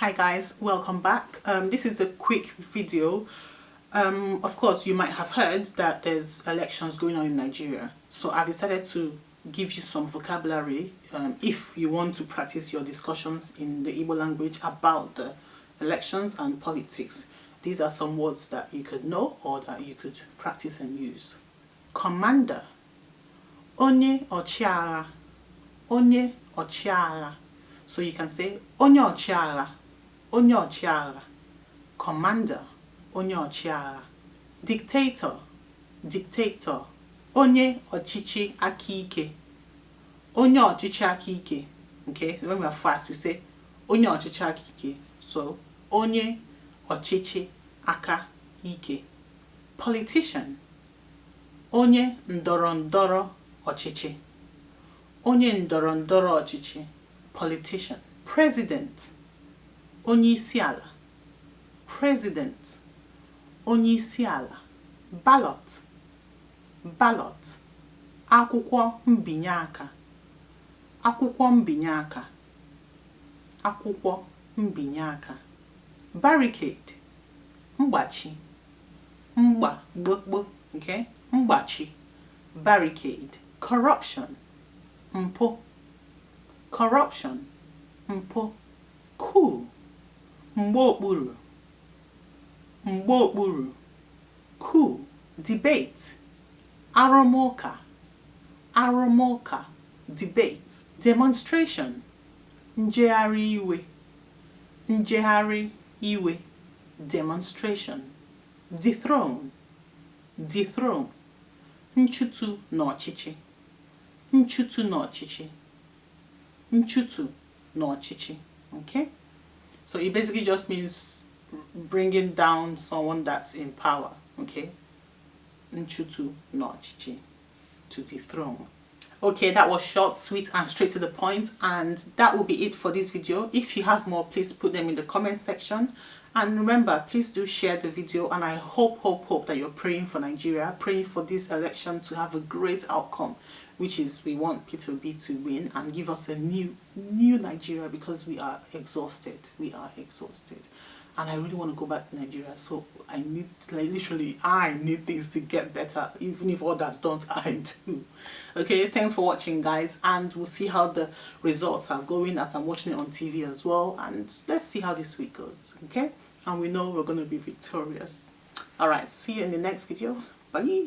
Hi guys, welcome back. This is a quick video. Of course you might have heard that there's elections going on in Nigeria, so I've decided to give you some vocabulary if you want to practice your discussions in the Igbo language about the elections and politics. These are some words that you could know or that you could practice and use. Commander, onye ọchịagha, onye ọchịagha. So you can say onye ọchịagha, onye ọchịagha. Commander, onye ọchịagha. Dictator, dictator. Onye ọchịchị aka ike, onye ọchịchị aka ike. Okay, when we are fast we say onye ọchịchị aka ike. So onye ọchịchị aka ike. Politician, onye ndọrọ ndọrọ ọchịchị, onye ndọrọ ndọrọ ọchịchị. Politician. President, onye isi ala, president, onye isi ala. Ballot, ballot. Akwụkwọ mbinye aka, akwụkwọ mbinye aka, akwụkwọ mbinye aka. Barricade, mgbachi, mgbakpọ, okay, mgbachi. Barricade. Corruption, mpụ, corruption, mpụ. Coup, mgbe okpuru, mgbe okpuru. Coup. Debate, arụmụka, arụmụka. Debate. Demonstration, njegharị iwe, njegharị iwe. Demonstration. Dethrone, dethrone. Nchutu n'ọchịchị, nchutu n'ọchịchị, nchutu n'ọchịchị. Okay, so it basically just means bringing down someone that's in power. Okay, nchutu n'ọchịchị, to dethrone. Okay, that was short, sweet and straight to the point, and that will be it for this video. If you have more, please put them in the comment section. And remember, please do share the video, and I hope that you're praying for Nigeria, praying for this election to have a great outcome, which is we want Peter Obi to win and give us a new Nigeria, because we are exhausted. We are exhausted. And I really want to go back to Nigeria, so I need, like, literally, I need things to get better, even if others don't, I do. Okay, thanks for watching guys, and we'll see how the results are going as I'm watching it on TV as well, and let's see how this week goes. Okay, and we know we're going to be victorious. Alright, see you in the next video. Bye.